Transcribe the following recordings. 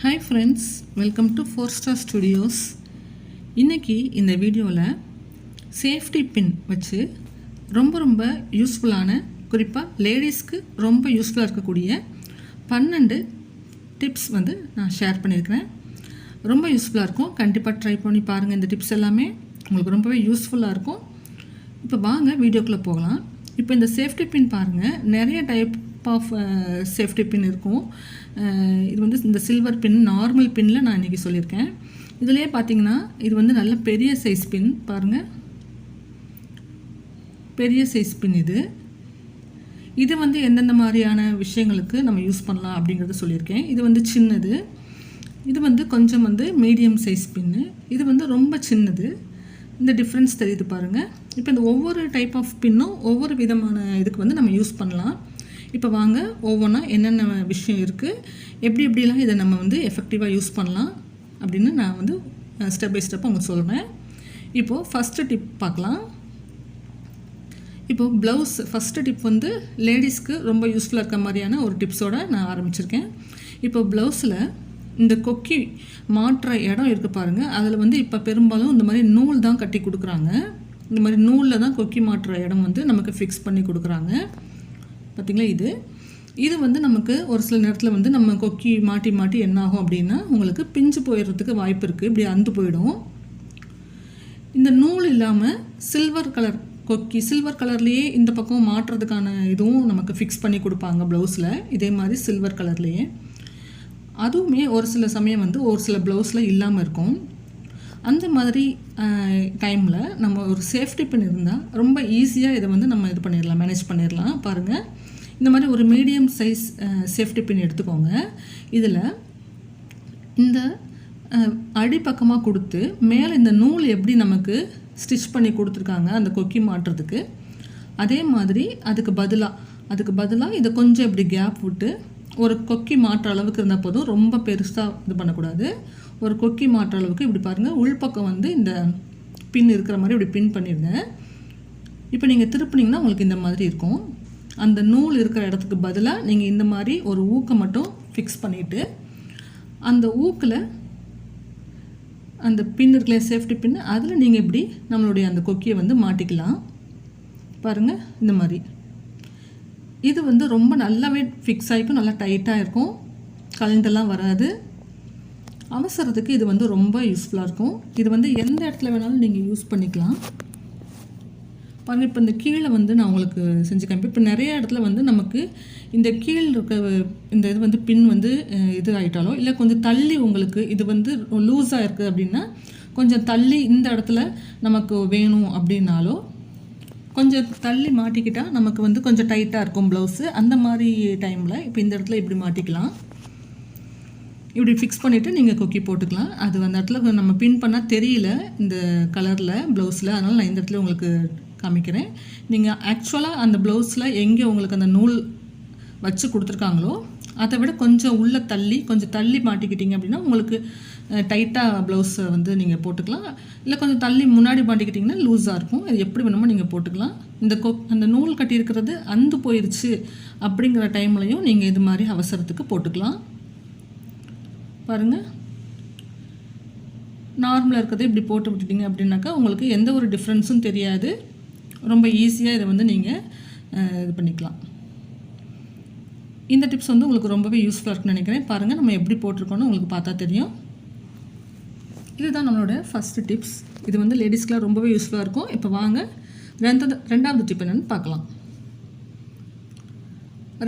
Hi friends, welcome to 4-Star Studios. இன்னைக்கு இந்த வீடியோவில் சேஃப்டி பின் வச்சு ரொம்ப யூஸ்ஃபுல்லான, குறிப்பாக லேடிஸ்க்கு ரொம்ப யூஸ்ஃபுல்லாக இருக்கக்கூடிய 12 டிப்ஸ் வந்து நான் ஷேர் பண்ணியிருக்கிறேன். ரொம்ப யூஸ்ஃபுல்லாக இருக்கும். கண்டிப்பாக ட்ரை பண்ணி பாருங்கள். இந்த டிப்ஸ் எல்லாமே உங்களுக்கு ரொம்பவே யூஸ்ஃபுல்லாக இருக்கும். இப்போ வாங்க வீடியோக்குள்ளே போகலாம். இப்போ இந்த சேஃப்டி பின் பாருங்கள், நிறைய டைப் ஆஃப் சேஃப்டி பின் இருக்கும். இது வந்து இந்த சில்வர் பின், நார்மல் பின்னில் நான் இன்றைக்கி சொல்லியிருக்கேன். இதிலே பார்த்தீங்கன்னா இது வந்து நல்ல பெரிய சைஸ் பின் பாருங்கள், பெரிய சைஸ் பின். இது வந்து எந்தெந்த மாதிரியான விஷயங்களுக்கு நம்ம யூஸ் பண்ணலாம் அப்படிங்கிறத சொல்லியிருக்கேன். இது வந்து சின்னது, இது வந்து கொஞ்சம் வந்து மீடியம் சைஸ் பின்னு, இது வந்து ரொம்ப சின்னது. இந்த டிஃப்ரென்ஸ் தெரியுது பாருங்கள். இப்போ இந்த ஒவ்வொரு டைப் ஆஃப் பின்னும் ஒவ்வொரு விதமான இதுக்கு வந்து நம்ம யூஸ் பண்ணலாம். இப்போ வாங்க ஒவ்வொன்றா என்னென்ன விஷயம் இருக்குது, எப்படிலாம் இதை நம்ம வந்து எஃபெக்டிவாக யூஸ் பண்ணலாம் அப்படின்னு நான் வந்து ஸ்டெப் பை ஸ்டெப்பாக உங்களுக்கு சொல்கிறேன். இப்போது ஃபஸ்ட்டு டிப் பார்க்கலாம். இப்போது ப்ளவுஸ் ஃபஸ்ட்டு டிப் வந்து லேடிஸ்க்கு ரொம்ப யூஸ்ஃபுல்லாக இருக்க மாதிரியான ஒரு டிப்ஸோடு நான் ஆரம்பிச்சிருக்கேன். இப்போ ப்ளவுஸில் இந்த கொக்கி மாற்ற இடம் இருக்குது பாருங்கள், அதில் வந்து இப்போ பெரும்பாலும் இந்த மாதிரி நூல் தான் கட்டி கொடுக்குறாங்க. இந்த மாதிரி நூலில் தான் கொக்கி மாற்ற இடம் வந்து நமக்கு ஃபிக்ஸ் பண்ணி கொடுக்குறாங்க. பார்த்திங்களா, இது வந்து நமக்கு ஒரு சில நேரத்தில் வந்து நம்ம கொக்கி மாட்டி என்ன ஆகும் அப்படின்னா உங்களுக்கு பிஞ்சு போயிடுறதுக்கு வாய்ப்பு இருக்குது. இப்படி அந்து போயிடும். இந்த நூல் இல்லாமல் சில்வர் கலர் கொக்கி, சில்வர் கலர்லேயே இந்த பக்கம் மாட்டுறதுக்கான இதுவும் நமக்கு ஃபிக்ஸ் பண்ணி கொடுப்பாங்க ப்ளவுஸில். இதே மாதிரி சில்வர் கலர்லேயே அதுவுமே ஒரு சில சமயம் வந்து ஒரு சில ப்ளவுஸில் இல்லாமல் இருக்கும். அந்த மாதிரி டைமில் நம்ம ஒரு சேஃப்டி பின் இருந்தால் ரொம்ப ஈஸியாக இதை வந்து நம்ம இது பண்ணிடலாம், மேனேஜ் பண்ணிடலாம். பாருங்கள், இந்த மாதிரி ஒரு மீடியம் சைஸ் சேஃப்டி பின் எடுத்துக்கோங்க. இதில் இந்த அடிப்பக்கமாக கொடுத்து மேலே இந்த நூல் எப்படி நமக்கு ஸ்டிச் பண்ணி கொடுத்துருக்காங்க அந்த கொக்கி மாட்டுறதுக்கு, அதே மாதிரி அதுக்கு பதிலாக இதை கொஞ்சம் இப்படி கேப் விட்டு ஒரு கொக்கி மாற்ற அளவுக்கு இருந்தால் போதும். ரொம்ப பெருசாக இது பண்ணக்கூடாது. ஒரு கொக்கி மாற்ற அளவுக்கு இப்படி பாருங்கள், உள்பக்கம் வந்து இந்த பின் இருக்கிற மாதிரி இப்படி பின் பண்ணிடுங்க. இப்போ நீங்கள் திருப்பினீங்கன்னா உங்களுக்கு இந்த மாதிரி இருக்கும். அந்த நூல் இருக்கிற இடத்துக்கு பதிலாக நீங்கள் இந்த மாதிரி ஒரு ஊக்கை மட்டும் ஃபிக்ஸ் பண்ணிவிட்டு அந்த ஊக்கில் அந்த பின் இருக்கல, சேஃப்டி பின், அதில் நீங்கள் இப்படி நம்மளுடைய அந்த கொக்கியை வந்து மாட்டிக்கலாம். பாருங்கள், இந்த மாதிரி. இது வந்து ரொம்ப நல்லாவே ஃபிக்ஸ் ஆகிக்கும், நல்லா டைட்டாக இருக்கும், கலண்டெல்லாம் வராது. அவசரத்துக்கு இது வந்து ரொம்ப யூஸ்ஃபுல்லாக இருக்கும். இது வந்து எந்த இடத்துல வேணாலும் நீங்கள் யூஸ் பண்ணிக்கலாம். பாருங்கள், இப்போ இந்த கீழே வந்து நான் உங்களுக்கு செஞ்சு காமிப்பேன். இப்போ நிறைய இடத்துல வந்து நமக்கு இந்த கீழ் இருக்க இந்த இது வந்து பின் வந்து இது ஆகிட்டாலோ, இல்லை கொஞ்சம் தள்ளி உங்களுக்கு இது வந்து லூஸாக இருக்குது அப்படின்னா கொஞ்சம் தள்ளி இந்த இடத்துல நமக்கு வேணும் அப்படின்னாலோ கொஞ்சம் தள்ளி மாட்டிக்கிட்டால் நமக்கு வந்து கொஞ்சம் டைட்டாக இருக்கும் ப்ளவுஸு. அந்த மாதிரி டைமில் இப்போ இந்த இடத்துல இப்படி மாட்டிக்கலாம். இப்படி ஃபிக்ஸ் பண்ணிவிட்டு நீங்கள் கொக்கி போட்டுக்கலாம். அது அந்த இடத்துல நம்ம பின் பண்ணால் தெரியல இந்த கலரில் ப்ளவுஸில், அதனால் நான் இந்த இடத்துல உங்களுக்கு காமிக்கிறேன். நீங்கள் ஆக்சுவலாக அந்த ப்ளவுஸில் எங்கே உங்களுக்கு அந்த நூல் வச்சு கொடுத்துருக்காங்களோ அதை விட கொஞ்சம் உள்ளே தள்ளி கொஞ்சம் தள்ளி மாட்டிக்கிட்டீங்க அப்படின்னா உங்களுக்கு டைட்டாக ப்ளவுஸை வந்து நீங்கள் போட்டுக்கலாம். இல்லை கொஞ்சம் தள்ளி முன்னாடி மாட்டிக்கிட்டிங்கன்னா லூஸாக இருக்கும். அது எப்படி வேணுமோ நீங்கள் போட்டுக்கலாம். அந்த நூல் கட்டியிருக்கிறது அந்து போயிடுச்சு அப்படிங்கிற டைம்லையும் நீங்கள் இது மாதிரி அவசரத்துக்கு போட்டுக்கலாம். பாருங்கள், நார்மலாக இருக்கிறத இப்படி போட்டு விட்டுட்டிங்க அப்படின்னாக்கா உங்களுக்கு எந்த ஒரு டிஃப்ரென்ஸும் தெரியாது. ரொம்ப ஈஸியாக இதை வந்து நீங்கள் இது பண்ணிக்கலாம். இந்த டிப்ஸ் வந்து உங்களுக்கு ரொம்பவே யூஸ்ஃபுல்லாக இருக்குன்னு நினைக்கிறேன். பாருங்கள், நம்ம எப்படி போட்டிருக்கோன்னு உங்களுக்கு பார்த்தா தெரியும். இதுதான் நம்மளோட ஃபஸ்ட்டு டிப்ஸ். இது வந்து லேடிஸ்க்கெலாம் ரொம்பவே யூஸ்ஃபுல்லாக இருக்கும். இப்போ வாங்க ரெண்டாவது டிப் என்னென்னு பார்க்கலாம்.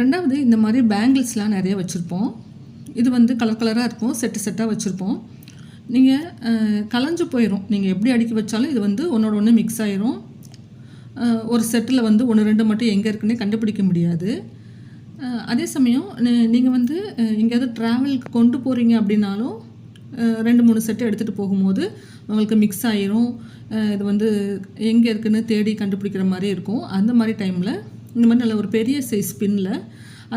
ரெண்டாவது, இந்த மாதிரி பேங்கிள்ஸ்லாம் நிறைய வச்சுருப்போம். இது வந்து கலராக இருக்கும், செட்டாக வச்சுருப்போம். நீங்கள் கலைஞ்சு போயிடும். நீங்கள் எப்படி அடுக்கி வச்சாலும் இது வந்து ஒன்றோட ஒன்று மிக்ஸ் ஆகிரும். ஒரு செட்டில் வந்து 1-2 மட்டும் எங்கே இருக்குன்னே கண்டுபிடிக்க முடியாது. அதே சமயம் நீங்கள் வந்து எங்கேயாவது ட்ராவலுக்கு கொண்டு போகிறீங்க அப்படின்னாலும் 2-3 செட்டு எடுத்துகிட்டு போகும்போது உங்களுக்கு மிக்ஸ் ஆகிரும். இது வந்து எங்கே இருக்குன்னு தேடி கண்டுபிடிக்கிற மாதிரி இருக்கும். அந்த மாதிரி டைமில் இந்த மாதிரி நல்ல ஒரு பெரிய சைஸ் பின்னில்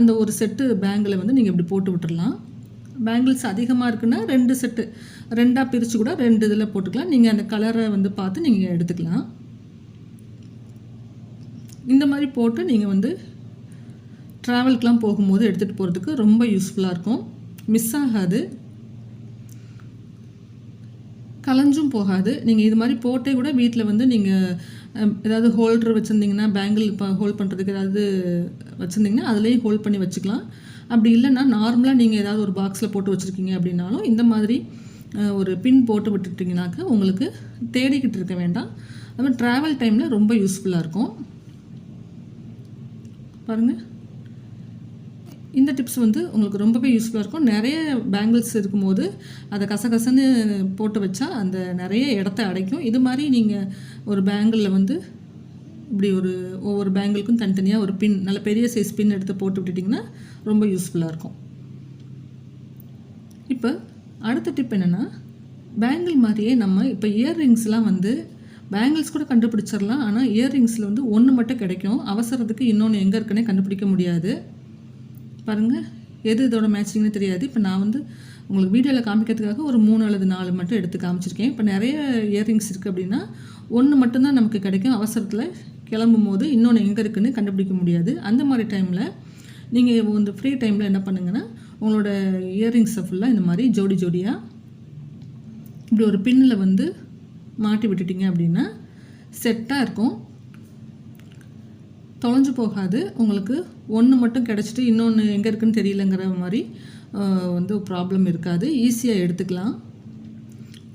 அந்த ஒரு செட்டு பேங்கில் வந்து நீங்கள் இப்படி போட்டு விட்டுடலாம். பேங்கிள்ஸ் அதிகமாக இருக்குன்னா 2 செட்டு 2ஆக பிரித்து கூட 2 இதில் போட்டுக்கலாம். நீங்கள் அந்த கலரை வந்து பார்த்து நீங்கள் எடுத்துக்கலாம். இந்த மாதிரி போட்டு நீங்கள் வந்து ட்ராவலுக்கெலாம் போகும்போது எடுத்துகிட்டு போகிறதுக்கு ரொம்ப யூஸ்ஃபுல்லாக இருக்கும். மிஸ் ஆகாது. கலஞ்சும் போகாது. நீங்கள் இது மாதிரி போட்டே கூட வீட்டில் வந்து நீங்கள் ஏதாவது ஹோல்டர் வச்சுருந்தீங்கன்னா, பேங்கிள் இப்போ ஹோல்ட் பண்ணுறதுக்கு ஏதாவது வச்சுருந்தீங்கன்னா அதுலேயும் ஹோல்ட் பண்ணி வச்சுக்கலாம். அப்படி இல்லைன்னா நார்மலாக நீங்கள் ஏதாவது ஒரு பாக்ஸில் போட்டு வச்சுருக்கீங்க அப்படின்னாலும் இந்த மாதிரி ஒரு பின் போட்டு விட்டுட்டிங்கனாக்கா உங்களுக்கு தேடிக்கிட்டு இருக்க வேண்டாம். அது மாதிரி ட்ராவல் டைமில் ரொம்ப யூஸ்ஃபுல்லாக இருக்கும். பாருங்கள், இந்த டிப்ஸ் வந்து உங்களுக்கு ரொம்பவே யூஸ்ஃபுல்லாக இருக்கும். நிறைய பேங்கிள்ஸ் இருக்கும்போது அதை கசகசன்னு போட்டு வச்சா அந்த நிறைய இடத்த அடைக்கும். இது மாதிரி நீங்கள் ஒரு பேங்கிளில் வந்து இப்படி ஒவ்வொரு பேங்கிளுக்கும் தனித்தனியாக ஒரு பின், நல்ல பெரிய சைஸ் பின் எடுத்து போட்டு விட்டுட்டிங்கன்னா ரொம்ப யூஸ்ஃபுல்லாக இருக்கும். இப்போ அடுத்த டிப் என்னென்னா, பேங்கிள் மாதிரியே நம்ம இப்போ இயர்ரிங்ஸ்லாம் வந்து பேங்கிள்ஸ் கூட கண்டுபிடிச்சிடலாம். ஆனால் இயர்ரிங்ஸில் வந்து ஒன்று மட்டும் கிடைக்கும். அவசரத்துக்கு இன்னொன்று எங்கே இருக்குன்னே கண்டுபிடிக்க முடியாது. பாருங்கள், எது இதோட மேட்சிங்னு தெரியாது. இப்போ நான் வந்து உங்களுக்கு வீடியோவில் காமிக்கிறதுக்காக ஒரு 3 அல்லது 4 மட்டும் எடுத்து காமிச்சிருக்கேன். இப்போ நிறைய இயர்ரிங்ஸ் இருக்குது அப்படின்னா ஒன்று மட்டும்தான் நமக்கு கிடைக்கும். அவசரத்தில் கிளம்பும் போது இன்னொன்று எங்கே இருக்குதுன்னு கண்டுபிடிக்க முடியாது. அந்த மாதிரி டைமில் நீங்கள் வந்து ஃப்ரீ டைமில் என்ன பண்ணுங்கன்னா, உங்களோட இயர்ரிங்ஸை ஃபுல்லாக இந்த மாதிரி ஜோடி ஜோடியாக இப்படி ஒரு பின்னில் வந்து மாட்டி விட்டுட்டிங்க அப்படின்னா செட்டாக இருக்கும், தொலைஞ்சு போகாது. உங்களுக்கு ஒன்று மட்டும் கிடச்சிட்டு இன்னொன்று எங்கே இருக்குதுன்னு தெரியலங்கிற மாதிரி வந்து ப்ராப்ளம் இருக்காது. ஈஸியாக எடுத்துக்கலாம்,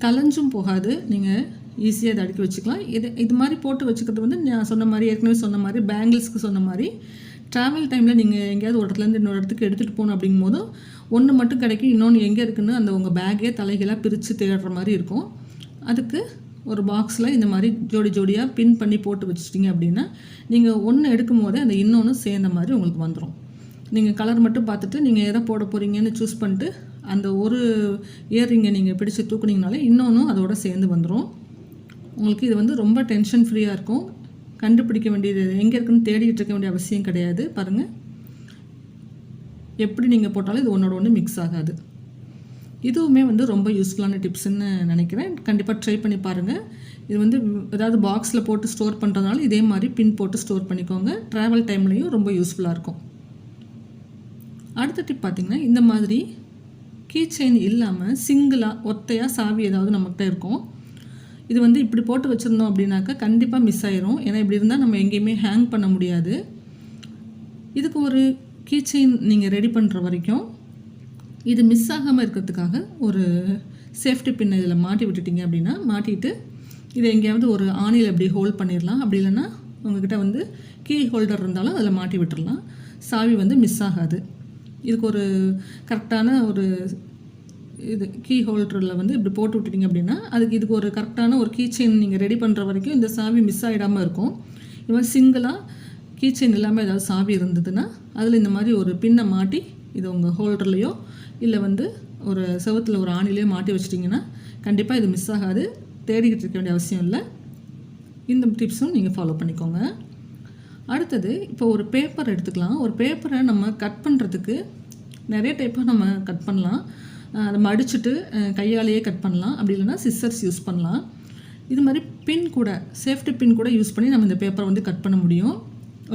கலைஞ்சும் போகாது. நீங்கள் ஈஸியாக இதை அடுக்கி வச்சுக்கலாம். இது மாதிரி போட்டு வச்சுக்கிறது வந்து நான் சொன்ன மாதிரி, ஏற்கனவே சொன்ன மாதிரி, பேங்கிள்ஸ்க்கு சொன்ன மாதிரி ட்ராவல் டைமில் நீங்கள் எங்கேயாவது ஒரு இடத்துலேருந்து இன்னொரு இடத்துக்கு எடுத்துகிட்டு போகணும் அப்படிங்கும் போதும் ஒன்று மட்டும் கிடைக்கும், இன்னொன்று எங்கே இருக்குதுன்னு அந்த உங்கள் பேக்கே தலைகளாக பிரித்து தேடுற மாதிரி இருக்கும். அதுக்கு ஒரு பாக்ஸில் இந்த மாதிரி ஜோடி ஜோடியாக பின் பண்ணி போட்டு வச்சுட்டிங்க அப்படின்னா நீங்கள் ஒன்று எடுக்கும் போதே அந்த இன்னொன்று சேர்ந்த மாதிரி உங்களுக்கு வந்துடும். நீங்கள் கலர் மட்டும் பார்த்துட்டு நீங்கள் எதை போட போகிறீங்கன்னு சூஸ் பண்ணிட்டு அந்த ஒரு இயர்ரிங்கை நீங்கள் பிடிச்சி தூக்குனீங்கனாலே இன்னொன்றும் அதோடு சேர்ந்து வந்துடும். உங்களுக்கு இது வந்து ரொம்ப டென்ஷன் ஃப்ரீயாக இருக்கும். கண்டுபிடிக்க வேண்டியது எங்கே இருக்குன்னு தேடிட்டு இருக்க வேண்டிய அவசியம் கிடையாது. பாருங்கள், எப்படி நீங்கள் போட்டாலும் இது ஒன்றோட ஒன்று மிக்ஸ் ஆகாது. இதுவுமே வந்து ரொம்ப யூஸ்ஃபுல்லான டிப்ஸ்ன்னு நினைக்கிறேன். கண்டிப்பாக ட்ரை பண்ணி பாருங்கள். இது வந்து ஏதாவது பாக்ஸில் போட்டு ஸ்டோர் பண்ணுறதுனால இதே மாதிரி பின் போட்டு ஸ்டோர் பண்ணிக்கோங்க. ட்ராவல் டைம்லேயும் ரொம்ப யூஸ்ஃபுல்லாக இருக்கும். அடுத்த டிப் பார்த்திங்கன்னா, இந்த மாதிரி கீ செயின் இல்லாமல் சிங்கிளாக ஒத்தையாக சாவி ஏதாவது நம்மகிட்ட இருக்கும். இது வந்து இப்படி போட்டு வச்சுருந்தோம் அப்படின்னாக்கா கண்டிப்பாக மிஸ் ஆயிரும். ஏன்னா இப்படி இருந்தால் நம்ம எங்கேயுமே ஹேங் பண்ண முடியாது. இதுக்கு ஒரு கீ செயின் நீங்கள் ரெடி பண்ணுற வரைக்கும் இது மிஸ் ஆகாமல் இருக்கிறதுக்காக ஒரு சேஃப்டி பின்னை இதில் மாட்டி விட்டுட்டிங்க அப்படின்னா, மாட்டிட்டு இதை எங்கேயாவது ஒரு ஆணியில் அப்படி ஹோல்ட் பண்ணிடலாம். அப்படி இல்லைன்னா உங்கள்கிட்ட வந்து கீ ஹோல்டர் இருந்தாலும் அதில் மாட்டி விட்டுடலாம். சாவி வந்து மிஸ் ஆகாது. இதுக்கு ஒரு கரெக்டான ஒரு இது கீ ஹோல்டரில் வந்து இப்படி போட்டு விட்டுட்டிங்க அப்படின்னா இதுக்கு ஒரு கரெக்டான ஒரு கீ செயின் நீங்கள் ரெடி பண்ணுற வரைக்கும் இந்த சாவி மிஸ் ஆகிடாமல் இருக்கும். இது மாதிரி சிங்கிளாக கீ செயின் இல்லாமல் ஏதாவது சாவி இருந்ததுன்னா அதில் இந்த மாதிரி ஒரு பின்னை மாட்டி இது உங்கள் ஹோல்டர்லேயோ இல்லை வந்து ஒரு செவத்தில் ஒரு ஆணிலையோ மாட்டி வச்சிட்டிங்கன்னா கண்டிப்பாக இது மிஸ் ஆகாது. தேடிக்கிட்டு இருக்க வேண்டிய அவசியம் இல்லை. இந்த டிப்ஸும் நீங்கள் ஃபாலோ பண்ணிக்கோங்க. அடுத்தது, இப்போ ஒரு பேப்பர் எடுத்துக்கலாம். ஒரு பேப்பரை நம்ம கட் பண்ணுறதுக்கு நிறைய டைப்பாக நம்ம கட் பண்ணலாம். அதை மடிச்சுட்டு கையாலேயே கட் பண்ணலாம். அப்படி இல்லைன்னா சிஸ்ஸர்ஸ் யூஸ் பண்ணலாம். இது மாதிரி பின் கூட, சேஃப்டி பின் கூட யூஸ் பண்ணி நம்ம இந்த பேப்பரை வந்து கட் பண்ண முடியும்.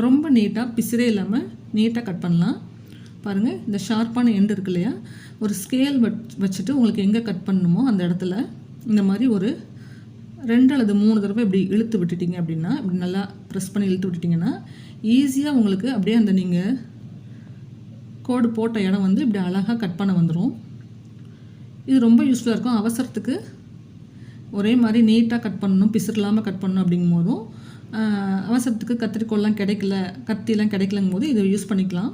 ரொம்ப நீட்டாக பிசிறே இல்லாமல் நீட்டாக கட் பண்ணலாம். பாருங்கள், இந்த ஷார்ப்பான எண்டு இருக்கு இல்லையா, ஒரு ஸ்கேல் வச்சுட்டு உங்களுக்கு எங்கே கட் பண்ணணுமோ அந்த இடத்துல இந்த மாதிரி ஒரு 2 அல்லது 3 தடவை இப்படி இழுத்து விட்டுட்டிங்க அப்படின்னா, இப்படி நல்லா ப்ரெஸ் பண்ணி இழுத்து விட்டுட்டிங்கன்னா ஈஸியாக உங்களுக்கு அப்படியே அந்த நீங்கள் கோடு போட்ட இடம் வந்து இப்படி அழகாக கட் பண்ண வந்துடும். இது ரொம்ப யூஸ்ஃபுல்லாக இருக்கும். அவசரத்துக்கு ஒரே மாதிரி நீட்டாக கட் பண்ணணும், பிசுறு இல்லாமல் கட் பண்ணணும் அப்படிங்கும் போதும், அவசரத்துக்கு கத்திரிக்கோல்லாம் கிடைக்கல, கத்திலாம் கிடைக்கலங்கும் போது இதை யூஸ் பண்ணிக்கலாம்.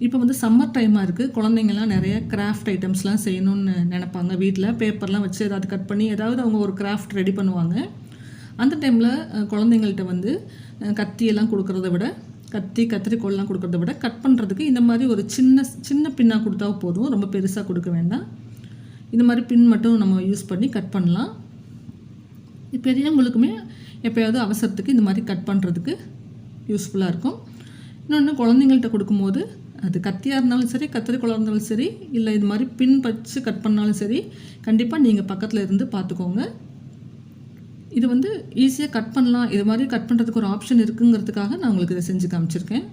இப்போ வந்து சம்மர் டைமாக இருக்குது. குழந்தைங்கள்லாம் நிறைய கிராஃப்ட் ஐட்டம்ஸ்லாம் செய்யணும்னு நினைப்பாங்க. வீட்டில் பேப்பர்லாம் வச்சு ஏதாவது கட் பண்ணி ஏதாவது அவங்க ஒரு கிராஃப்ட் ரெடி பண்ணுவாங்க. அந்த டைமில் குழந்தைங்கள்ட்ட வந்து கத்தியெல்லாம் கொடுக்குறத விட, கத்திரிக்கோல்லாம் கொடுக்குறத விட கட் பண்ணுறதுக்கு இந்த மாதிரி ஒரு சின்ன பின்னாக கொடுத்தா போதும். ரொம்ப பெருசாக கொடுக்க வேண்டாம். இந்த மாதிரி பின் மட்டும் நம்ம யூஸ் பண்ணி கட் பண்ணலாம். பெரியவங்களுக்குமே எப்போயாவது அவசரத்துக்கு இந்த மாதிரி கட் பண்ணுறதுக்கு யூஸ்ஃபுல்லாக இருக்கும். இன்னொன்று, குழந்தைங்கள்ட்ட கொடுக்கும்போது அது கத்தியாக இருந்தாலும் சரி, கத்திரிக்கோளாக இருந்தாலும் சரி, இல்லை இது மாதிரி பின் வச்சு கட் பண்ணாலும் சரி, கண்டிப்பாக நீங்கள் பக்கத்தில் இருந்து பார்த்துக்கோங்க. இது வந்து ஈஸியாக கட் பண்ணலாம். இது மாதிரி கட் பண்ணுறதுக்கு ஒரு ஆப்ஷன் இருக்குங்கிறதுக்காக நான் உங்களுக்கு இதை செஞ்சு காமிச்சிருக்கேன்.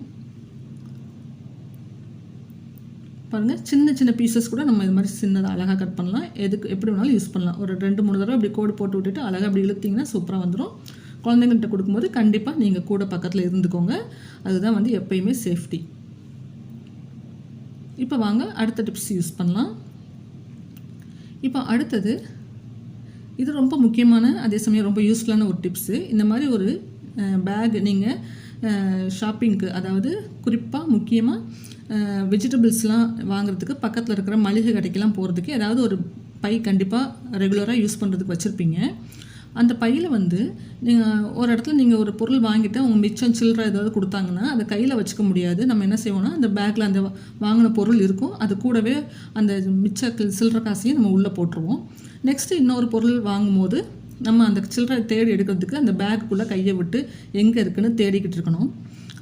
பாருங்கள், சின்ன சின்ன பீசஸ் கூட நம்ம இது மாதிரி சின்னதாக அழகாக கட் பண்ணலாம். எதுக்கு எப்படி வேணாலும் யூஸ் பண்ணலாம். ஒரு 2-3 தடவை இப்படி கோடு போட்டு விட்டுட்டு அழகாக அப்படி இழுத்திங்கன்னா சூப்பராக வந்துடும். குழந்தைங்கள்கிட்ட கொடுக்கும்போது கண்டிப்பாக நீங்கள் கூட பக்கத்தில் இருந்துக்கோங்க. அதுதான் வந்து எப்பயுமே சேஃப்டி. இப்போ வாங்க அடுத்த டிப்ஸ் யூஸ் பண்ணலாம். இப்போ அடுத்தது, இது ரொம்ப முக்கியமான அதே சமயம் ரொம்ப யூஸ்ஃபுல்லான ஒரு டிப்ஸு. இந்த மாதிரி ஒரு பேக் நீங்கள் ஷாப்பிங்க்கு, அதாவது குறிப்பாக முக்கியமாக வெஜிடபிள்ஸ்லாம் வாங்குறதுக்கு பக்கத்தில் இருக்கிற மளிகை கடைக்கெல்லாம் போகிறதுக்கு ஏதாவது ஒரு பை கண்டிப்பாக ரெகுலராக யூஸ் பண்ணுறதுக்கு வச்சுருப்பீங்க. அந்த பையில் வந்து நீங்கள் ஒரு இடத்துல நீங்கள் ஒரு பொருள் வாங்கிட்டு அவங்க மிச்சம் சில்லறை ஏதாவது கொடுத்தாங்கன்னா அதை கையில் வச்சுக்க முடியாது. நம்ம என்ன செய்வோம்னா, அந்த பேக்கில் அந்த வாங்கின பொருள் இருக்கும், அது கூடவே அந்த மிச்ச சில்லறை காசையும் நம்ம உள்ளே போட்டுருவோம். நெக்ஸ்ட்டு இன்னொரு பொருள் வாங்கும்போது நம்ம அந்த சில்லறை தேடி எடுக்கிறதுக்கு அந்த பேக்குள்ளே கையை விட்டு எங்கே இருக்குதுன்னு தேடிக்கிட்டு இருக்கணும்.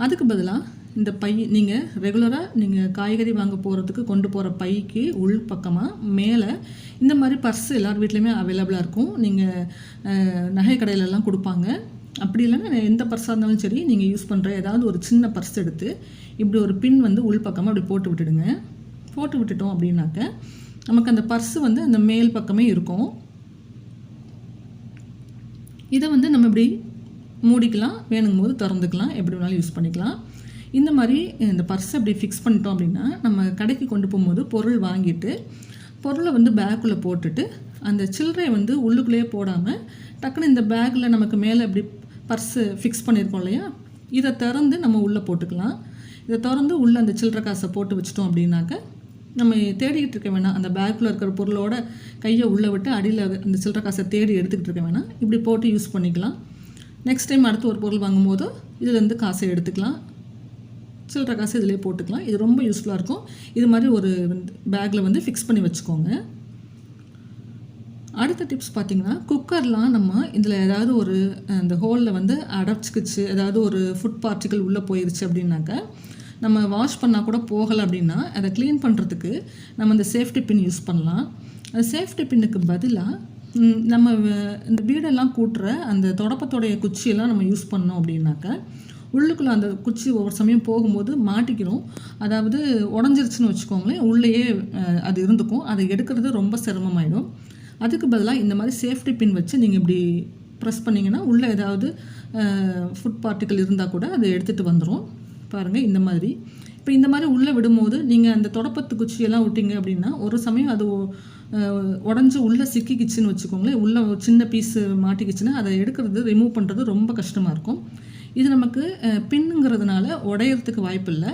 அதுக்கு பதிலாக இந்த பை நீங்கள் ரெகுலராக நீங்கள் காய்கறி வாங்க போகிறதுக்கு கொண்டு போகிற பைக்கு உள் பக்கமாக மேலே இந்த மாதிரி பர்ஸ் எல்லார் வீட்லேயுமே அவைலபிளாக இருக்கும். நீங்கள் நகை கடையிலலாம் கொடுப்பாங்க. அப்படி இல்லைன்னா எந்த பர்ஸாக இருந்தாலும் சரி, நீங்கள் யூஸ் பண்ணுற ஏதாவது ஒரு சின்ன பர்ஸ் எடுத்து இப்படி ஒரு பின் வந்து உள் பக்கமாக அப்படி போட்டு விட்டுடுங்க. போட்டு விட்டுட்டோம் அப்படின்னாக்க நமக்கு அந்த பர்ஸு வந்து அந்த மேல் பக்கமே இருக்கும். இதை வந்து நம்ம இப்படி மூடிக்கலாம், வேணுங்கும் போது திறந்துக்கலாம், எப்படி வேணாலும் யூஸ் பண்ணிக்கலாம். இந்த மாதிரி இந்த பர்ஸை அப்படி ஃபிக்ஸ் பண்ணிட்டோம் அப்படின்னா நம்ம கடைக்கு கொண்டு போகும்போது பொருள் வாங்கிட்டு பொருளை வந்து பேக்குள்ளே போட்டுட்டு அந்த சில்லறையை வந்து உள்ளுக்குள்ளேயே போடாமல் டக்குன்னு இந்த பேக்கில் நமக்கு மேலே அப்படி பர்ஸு ஃபிக்ஸ் பண்ணியிருக்கோம் இல்லையா, இதை திறந்து நம்ம உள்ளே போட்டுக்கலாம். இதை திறந்து உள்ளே அந்த சில்லறை காசை போட்டு வச்சிட்டோம் அப்படின்னாக்க நம்ம தேடிக்கிட்டு இருக்க வேணாம். அந்த பேக்கில் இருக்கிற பொருளோட கையை உள்ளே விட்டு அடியில் அந்த சில்லறை காசை தேடி எடுத்துக்கிட்டு இருக்க வேணாம். இப்படி போட்டு யூஸ் பண்ணிக்கலாம். நெக்ஸ்ட் டைம் அடுத்து ஒரு பொருள் வாங்கும்போது இதுலேருந்து காசை எடுத்துக்கலாம், சில்லறை காசு இதிலே போட்டுக்கலாம். இது ரொம்ப யூஸ்ஃபுல்லாக இருக்கும். இது மாதிரி ஒரு பேக்கில் வந்து ஃபிக்ஸ் பண்ணி வச்சுக்கோங்க. அடுத்த டிப்ஸ் பார்த்திங்கன்னா, குக்கர்லாம் நம்ம இதில் ஏதாவது ஒரு அந்த ஹோலில் வந்து அடைச்சிக்கிச்சு, ஏதாவது ஒரு ஃபுட் பார்ட்டிக்கல் உள்ளே போயிடுச்சு அப்படின்னாக்கா நம்ம வாஷ் பண்ணால் கூட போகலை அப்படின்னா அதை க்ளீன் பண்ணுறதுக்கு நம்ம இந்த சேஃப்டி பின் யூஸ் பண்ணலாம். அந்த சேஃப்டி பின்னுக்கு பதிலாக நம்ம இந்த வீடெல்லாம் கூட்டுற அந்த தொடப்பத்தோடைய குச்சியெல்லாம் நம்ம யூஸ் பண்ணோம் அப்படின்னாக்கா உள்ளுக்குள்ளே அந்த குச்சி ஒவ்வொரு சமயம் போகும்போது மாட்டிக்கிறோம். அதாவது உடஞ்சிருச்சுன்னு வச்சுக்கோங்களேன், உள்ளேயே அது இருந்துக்கும். அதை எடுக்கிறது ரொம்ப சிரமமாயிடும். அதுக்கு பதிலாக இந்த மாதிரி சேஃப்டி பின் வச்சு நீங்கள் இப்படி ப்ரெஸ் பண்ணிங்கன்னா உள்ளே ஏதாவது ஃபுட் பார்ட்டிக்கல் இருந்தால் கூட அதை எடுத்துகிட்டு வந்துடும். பாருங்கள், இந்த மாதிரி. இப்போ இந்த மாதிரி உள்ளே விடும்போது நீங்கள் அந்த தொடப்பத்து குச்சியெல்லாம் விட்டிங்க அப்படின்னா ஒரு சமயம் அது உடஞ்சி உள்ளே சிக்கிக்கிச்சுன்னு வச்சுக்கோங்களேன், உள்ளே ஒரு சின்ன பீஸு மாட்டிக்கிச்சுன்னா அதை எடுக்கிறது, ரிமூவ் பண்ணுறது ரொம்ப கஷ்டமாக இருக்கும். இது நமக்கு பின்னுங்கிறதுனால உடையிறதுக்கு வாய்ப்பு இல்லை.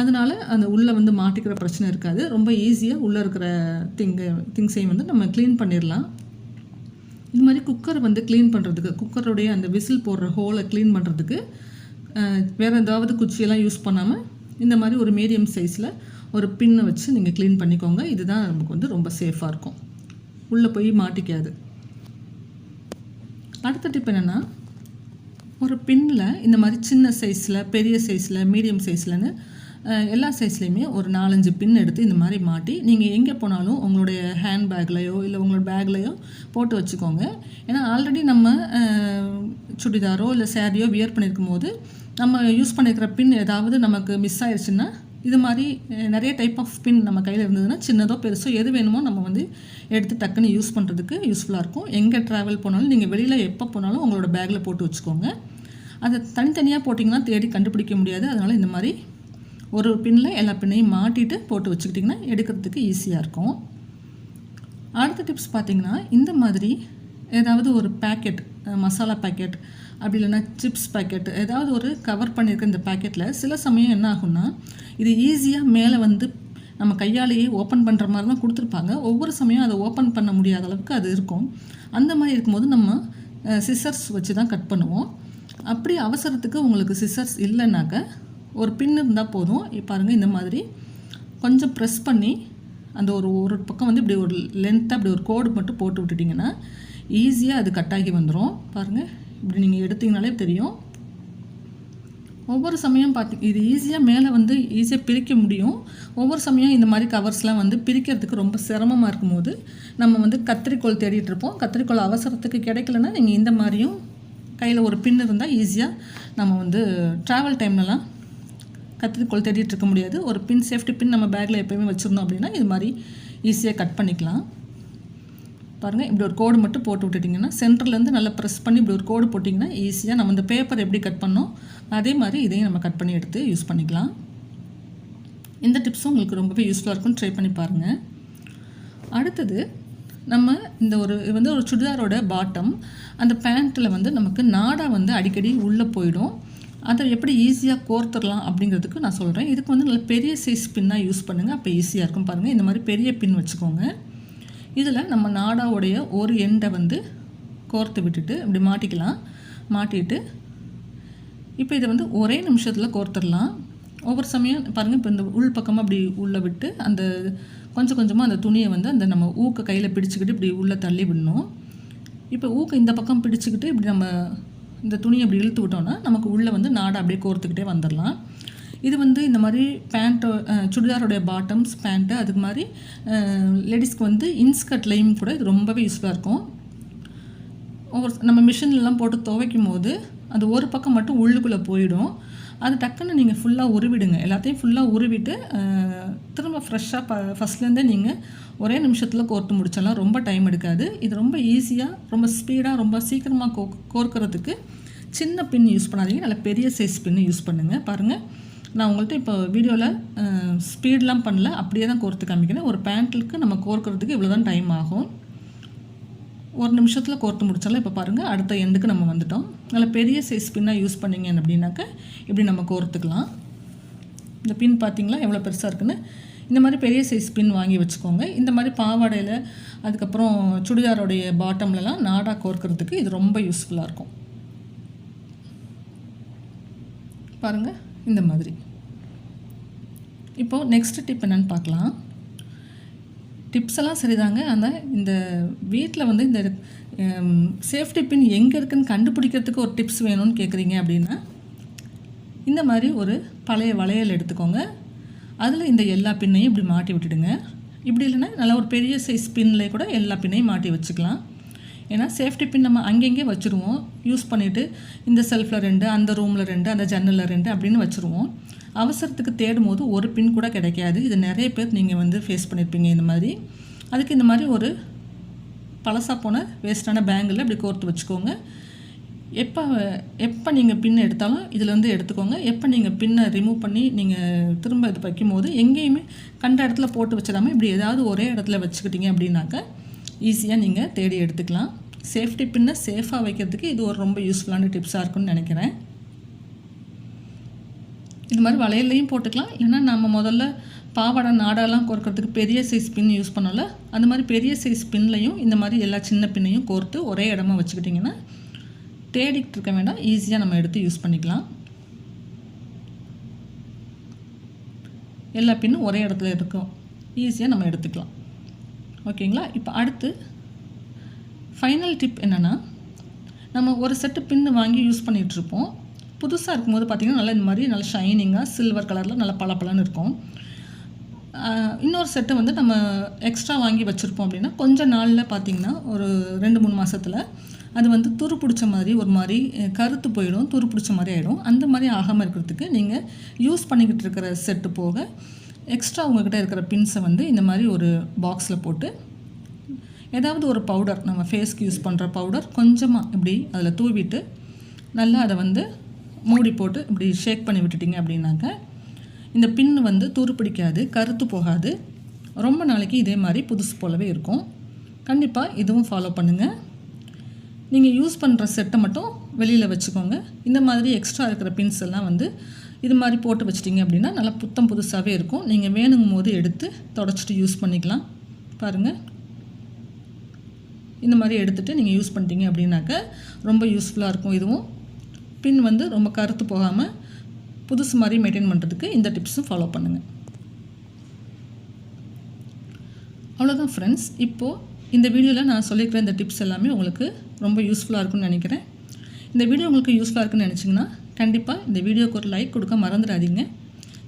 அதனால் அந்த உள்ளே வந்து மாட்டிக்கிற பிரச்சனை இருக்காது. ரொம்ப ஈஸியாக உள்ளே இருக்கிற திங்ஸையும் வந்து நம்ம க்ளீன் பண்ணிடலாம். இது மாதிரி குக்கரை வந்து க்ளீன் பண்ணுறதுக்கு, குக்கருடைய அந்த விசில் போடுற ஹோலை க்ளீன் பண்ணுறதுக்கு வேறு ஏதாவது குச்சியெல்லாம் யூஸ் பண்ணாமல் இந்த மாதிரி ஒரு மீடியம் சைஸில் ஒரு பின்னை வச்சு நீங்கள் க்ளீன் பண்ணிக்கோங்க. இதுதான் நமக்கு வந்து ரொம்ப சேஃபாக இருக்கும், உள்ளே போய் மாட்டிக்காது. அடுத்த டிப் என்னென்னா, ஒரு பின்னில் இந்த மாதிரி சின்ன சைஸில், பெரிய சைஸில், மீடியம் சைஸ்லன்னு எல்லா சைஸ்லேயுமே ஒரு 4-5 பின் எடுத்து இந்த மாதிரி மாட்டி நீங்கள் எங்கே போனாலும் உங்களுடைய ஹேண்ட் பேக்லையோ இல்லை உங்களோட பேக்லையோ போட்டு வச்சுக்கோங்க. ஏன்னா ஆல்ரெடி நம்ம சுடிதாரோ இல்லை சேரீயோ வியர் பண்ணியிருக்கும் போது நம்ம யூஸ் பண்ணியிருக்கிற பின் ஏதாவது நமக்கு மிஸ் ஆயிடுச்சுன்னா இது மாதிரி நிறைய டைப் ஆஃப் பின் நம்ம கையில் இருந்ததுன்னா சின்னதோ பெருசோ எது வேணுமோ நம்ம வந்து எடுத்து டக்குன்னு யூஸ் பண்ணுறதுக்கு யூஸ்ஃபுல்லாக இருக்கும். எங்கே ட்ராவல் போனாலும் நீங்கள் வெளியில் எப்போ போனாலும் உங்களோட பேக்கில் போட்டு வச்சுக்கோங்க. அதை தனித்தனியாக போட்டிங்கன்னா தேடி கண்டுபிடிக்க முடியாது. அதனால் இந்த மாதிரி ஒரு பின்னில் எல்லா பின்னையும் மாட்டிட்டு போட்டு வச்சுக்கிட்டிங்கன்னா எடுக்கிறதுக்கு ஈஸியாக இருக்கும். அடுத்த டிப்ஸ் பார்த்திங்கன்னா, இந்த மாதிரி ஏதாவது ஒரு பேக்கெட், மசாலா பேக்கெட் அப்படி இல்லைன்னா சிப்ஸ் பேக்கெட், ஏதாவது ஒரு கவர் பண்ணியிருக்க இந்த பேக்கெட்டில் சில சமயம் என்ன ஆகும்னா இது ஈஸியாக மேலே வந்து நம்ம கையாலேயே ஓப்பன் பண்ணுற மாதிரி தான் கொடுத்துருப்பாங்க. ஒவ்வொரு சமயம் அதை ஓப்பன் பண்ண முடியாத அளவுக்கு அது இருக்கும். அந்த மாதிரி இருக்கும்போது நம்ம சிசர்ஸ் வச்சு தான் கட் பண்ணுவோம். அப்படி அவசரத்துக்கு உங்களுக்கு சிசர்ஸ் இல்லைன்னாக்க ஒரு பின் இருந்தால் போதும். பாருங்கள், இந்த மாதிரி கொஞ்சம் ப்ரெஸ் பண்ணி அந்த ஒரு பக்கம் வந்து இப்படி ஒரு லென்த்தாக இப்படி ஒரு கோடு மட்டும் போட்டு விட்டுட்டிங்கன்னா ஈஸியாக அது கட் ஆகி வந்துடும். பாருங்கள், இப்படி நீங்கள் எடுத்திங்கனாலே தெரியும். ஒவ்வொரு சமயம் இது ஈஸியாக மேலே வந்து ஈஸியாக பிரிக்க முடியும். ஒவ்வொரு சமயம் இந்த மாதிரி கவர்ஸ்லாம் வந்து பிரிக்கிறதுக்கு ரொம்ப சிரமமாக இருக்கும்போது நம்ம வந்து கத்திரிக்கோல் தேடிட்டு இருப்போம். கத்திரிக்கோல் அவசரத்துக்கு கிடைக்கலன்னா நீங்கள் இந்த மாதிரியும் கையில் ஒரு பின் இருந்தால் ஈஸியாக நம்ம வந்து ட்ராவல் டைம்லலாம் கத்திரிக்கோல் தேடிட்டு இருக்க முடியாது. ஒரு பின், சேஃப்டி பின் நம்ம பேக்கில் எப்போயுமே வச்சுருந்தோம் அப்படின்னா இது மாதிரி ஈஸியாக கட் பண்ணிக்கலாம். பாருங்கள், இப்படி ஒரு கோடு மட்டும் போட்டு விட்டுட்டிங்கன்னா சென்டர்லேருந்து நல்லா ப்ரெஸ் பண்ணி இப்படி ஒரு கோடு போட்டிங்கன்னா ஈஸியாக நம்ம இந்த பேப்பர் எப்படி கட் பண்ணோம் அதே மாதிரி இதையும் நம்ம கட் பண்ணி எடுத்து யூஸ் பண்ணிக்கலாம். இந்த டிப்ஸும் உங்களுக்கு ரொம்பவே யூஸ்ஃபுல்லாக இருக்கும், ட்ரை பண்ணி பாருங்கள். அடுத்தது நம்ம இந்த ஒரு சுடிதாரோட பாட்டம், அந்த பேண்ட்டில் வந்து நமக்கு நாடா வந்து அடிக்கடி உள்ளே போயிடும். அதை எப்படி ஈஸியாக கோர்த்துடலாம் அப்படிங்கிறதுக்கு நான் சொல்கிறேன். இதுக்கு வந்து நல்ல பெரிய சைஸ் பின்னாக யூஸ் பண்ணுங்கள், அப்போ ஈஸியாக இருக்கும். பாருங்கள், இந்த மாதிரி பெரிய பின் வச்சுக்கோங்க. இதில் நம்ம நாடாவுடைய ஒரு எண்டை வந்து கோர்த்து விட்டுட்டு இப்படி மாட்டிக்கலாம். மாட்டிட்டு இப்போ இதை வந்து ஒரே நிமிஷத்தில் கோர்த்துடலாம். ஒவ்வொரு சமயம் பாருங்கள், இப்போ இந்த உள் பக்கமாக அப்படி உள்ளே விட்டு அந்த கொஞ்சம் கொஞ்சமாக அந்த துணியை வந்து அந்த நம்ம ஊக்க கையில் பிடிச்சிக்கிட்டு இப்படி உள்ளே தள்ளி விடணும். இப்போ ஊக்க இந்த பக்கம் பிடிச்சிக்கிட்டு இப்படி நம்ம இந்த துணியை அப்படி இழுத்து விட்டோம்னா நமக்கு உள்ளே வந்து நாடை அப்படியே கோர்த்துக்கிட்டே வந்துடலாம். இது வந்து இந்த மாதிரி பேண்ட்டு, சுடிதாரோடைய பாட்டம்ஸ், பேண்ட்டு, அதுக்கு மாதிரி லேடிஸ்க்கு வந்து இன்ஸ்கர்ட்லேயும் கூட இது ரொம்பவே யூஸ்ஃபுல்லாக இருக்கும். நம்ம மிஷின்லாம் போட்டு துவைக்கும் போது அது ஒரு பக்கம் மட்டும் உள்ளுக்குள்ளே போயிடும். அது டக்குன்னு நீங்கள் ஃபுல்லாக உருவிடுங்க. எல்லாத்தையும் ஃபுல்லாக உருவிட்டு திரும்ப ஃப்ரெஷ்ஷாக ஃபஸ்ட்லேருந்தே நீங்கள் ஒரே நிமிஷத்தில் கோர்த்து முடிச்சிடலாம். ரொம்ப டைம் எடுக்காது. இது ரொம்ப ஈஸியாக, ரொம்ப ஸ்பீடாக, ரொம்ப சீக்கிரமாக கோர்க்கிறதுக்கு சின்ன பின் யூஸ் பண்ணாதீங்க, நல்ல பெரிய சைஸ் பின்னு யூஸ் பண்ணுங்கள். பாருங்கள், நான் உங்கள்கிட்ட இப்போ வீடியோவில் ஸ்பீட்லாம் பண்ணல, அப்படியே தான் கோர்த்து காமிக்கிறேன். ஒரு பேண்ட்டுக்கு நம்ம கோர்க்கிறதுக்கு இவ்வளோ தான் டைம் ஆகும். ஒரு நிமிஷத்தில் கோர்த்து முடிச்சாலும். இப்போ பாருங்கள், அடுத்த எண்டுக்கு நம்ம வந்துட்டோம். நல்ல பெரிய சைஸ் பின்னாக யூஸ் பண்ணிங்க அப்படின்னாக்க இப்படி நம்ம கோர்த்துக்கலாம். இந்த பின் பார்த்திங்களா எவ்வளோ பெருசாக இருக்குன்னு. இந்த மாதிரி பெரிய சைஸ் பின் வாங்கி வச்சுக்கோங்க. இந்த மாதிரி பாவாடையில், அதுக்கப்புறம் சுடிதாரோடைய பாட்டம்லலாம் நாடா கோர்க்கிறதுக்கு இது ரொம்ப யூஸ்ஃபுல்லாக இருக்கும். பாருங்கள், இந்த மாதிரி. இப்போது நெக்ஸ்ட் டிப் என்னென்னு பார்க்கலாம். டிப்ஸ் எல்லாம் சரிதாங்க. ஆனால் இந்த வீட்டில் வந்து இந்த சேஃப்டி பின் எங்கே இருக்குதுன்னு கண்டுபிடிக்கிறதுக்கு ஒரு டிப்ஸ் வேணும்னு கேட்குறீங்க அப்படின்னா இந்த மாதிரி ஒரு பழைய வளையல் எடுத்துக்கோங்க. அதில் இந்த எல்லா பின்னையும் இப்படி மாட்டி விட்டுடுங்க. இப்படி இல்லைன்னா நல்லா ஒரு பெரிய சைஸ் பின்னில் கூட எல்லா பின்னையும் மாட்டி வச்சுக்கலாம். ஏன்னா சேஃப்டி பின் நம்ம அங்கங்கே வச்சுருவோம். யூஸ் பண்ணிவிட்டு இந்த செல்ஃபில் 2, அந்த ரூமில் 2, அந்த ஜன்னலில் 2 அப்படின்னு வச்சுருவோம். அவசரத்துக்கு தேடும் போது ஒரு பின் கூட கிடைக்காது. இது நிறைய பேர் நீங்கள் வந்து ஃபேஸ் பண்ணியிருப்பீங்க இந்த மாதிரி. அதுக்கு இந்த மாதிரி ஒரு பழசாக போன வேஸ்ட்டான பேங்கில் இப்படி கோர்த்து வச்சுக்கோங்க. எப்போ நீங்கள் பின் எடுத்தாலும் இதில் வந்து எடுத்துக்கோங்க. எப்போ நீங்கள் பின்னை ரிமூவ் பண்ணி நீங்கள் திரும்ப இது வைக்கும்போது எங்கேயுமே கண்ட இடத்துல போட்டு வச்சிடாமல் இப்படி ஏதாவது ஒரே இடத்துல வச்சுக்கிட்டீங்க அப்படின்னாக்கா ஈஸியாக நீங்கள் தேடி எடுத்துக்கலாம். சேஃப்டி பின்னை சேஃபாக வைக்கிறதுக்கு இது ஒரு ரொம்ப யூஸ்ஃபுல்லான டிப்ஸாக இருக்குன்னு நினைக்கிறேன். இது மாதிரி வளையல்லையும் போட்டுக்கலாம். இல்லைன்னா நம்ம முதல்ல பாவாடை நாடாலாம் கோர்க்கிறதுக்கு பெரிய சைஸ் பின் யூஸ் பண்ணல, அந்த மாதிரி பெரிய சைஸ் பின்லையும் இந்த மாதிரி எல்லா சின்ன பின்னையும் கோர்த்து ஒரே இடமா வச்சுக்கிட்டிங்கன்னா தேடிக்கிட்டு இருக்க வேண்டாம், ஈஸியாக நம்ம எடுத்து யூஸ் பண்ணிக்கலாம். எல்லா பின்னும் ஒரே இடத்துல இருக்கும், ஈஸியாக நம்ம எடுத்துக்கலாம். ஓகேங்களா? இப்போ அடுத்து ஃபைனல் டிப் என்னென்னா, நம்ம ஒரு செட்டு பின்னு வாங்கி யூஸ் பண்ணிகிட்ருப்போம். புதுசாக இருக்கும்போது பார்த்திங்கன்னா நல்லா இந்த மாதிரி நல்லா ஷைனிங்காக சில்வர் கலரில் நல்லா பளபளன்னு இருக்கும். இன்னொரு செட்டை வந்து நம்ம எக்ஸ்ட்ரா வாங்கி வச்சுருப்போம் அப்படின்னா கொஞ்சம் நாளில் பார்த்திங்கன்னா ஒரு 2-3 மாதத்தில் அது வந்து துரு பிடிச்ச மாதிரி ஒரு மாதிரி கருத்து போயிடும், துரு பிடிச்ச மாதிரி ஆகிடும். அந்த மாதிரி ஆகாமல் இருக்கிறதுக்கு நீங்கள் யூஸ் பண்ணிக்கிட்டு இருக்கிற செட்டு போக எக்ஸ்ட்ரா உங்கள்கிட்ட இருக்கிற பின்ஸை வந்து இந்த மாதிரி ஒரு பாக்ஸில் போட்டு ஏதாவது ஒரு பவுடர், நம்ம ஃபேஸ்க்கு யூஸ் பண்ணுற பவுடர் கொஞ்சமாக இப்படி அதில் தூவிட்டு நல்லா அதை வந்து மூடி போட்டு இப்படி ஷேக் பண்ணி விட்டுட்டிங்க அப்படின்னாக்க இந்த பின் வந்து துரு பிடிக்காது, கருத்து போகாது. ரொம்ப நாளைக்கு இதே மாதிரி புதுசு போலவே இருக்கும். கண்டிப்பாக இதுவும் ஃபாலோ பண்ணுங்கள். நீங்கள் யூஸ் பண்ணுற செட்டை மட்டும் வெளியில் வச்சுக்கோங்க. இந்த மாதிரி எக்ஸ்ட்ரா இருக்கிற பின்ஸ் எல்லாம் வந்து இது மாதிரி போட்டு வச்சிட்டிங்க அப்படின்னா நல்லா புத்தம் புதுசாகவே இருக்கும். நீங்கள் வேணுங்கும் போது எடுத்து தொடச்சிட்டு யூஸ் பண்ணிக்கலாம். பாருங்கள், இந்த மாதிரி எடுத்துகிட்டு நீங்கள் யூஸ் பண்ணிட்டீங்க அப்படின்னாக்க ரொம்ப யூஸ்ஃபுல்லாக இருக்கும். இதுவும் பின் வந்து ரொம்ப கருத்து போகாமல் புதுசு மாதிரி மெயின்டைன் பண்ணுறதுக்கு இந்த டிப்ஸும் ஃபாலோ பண்ணுங்கள். அவ்வளோதான் ஃப்ரெண்ட்ஸ். இப்போது இந்த வீடியோவில் நான் சொல்லியிருக்கிற இந்த டிப்ஸ் எல்லாமே உங்களுக்கு ரொம்ப யூஸ்ஃபுல்லாக இருக்குன்னு நினைக்கிறேன். இந்த வீடியோ உங்களுக்கு யூஸ்ஃபுல்லாக இருக்குன்னு நினச்சிங்கன்னா கண்டிப்பாக இந்த வீடியோக்கு ஒரு லைக் கொடுக்க மறந்துடாதீங்க.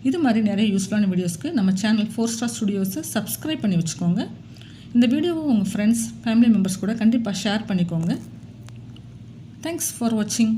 இது மாதிரி நிறைய யூஸ்ஃபுல்லான வீடியோஸ்க்கு நம்ம சேனல் 4 Star Studios சப்ஸ்கிரைப் பண்ணி வச்சுக்கோங்க. இந்த வீடியோவை உங்கள் ஃப்ரெண்ட்ஸ், ஃபேமிலி மெம்பர்ஸ் கூட கண்டிப்பாக ஷேர் பண்ணிக்கோங்க. தேங்க்ஸ் ஃபார் வாட்சிங்.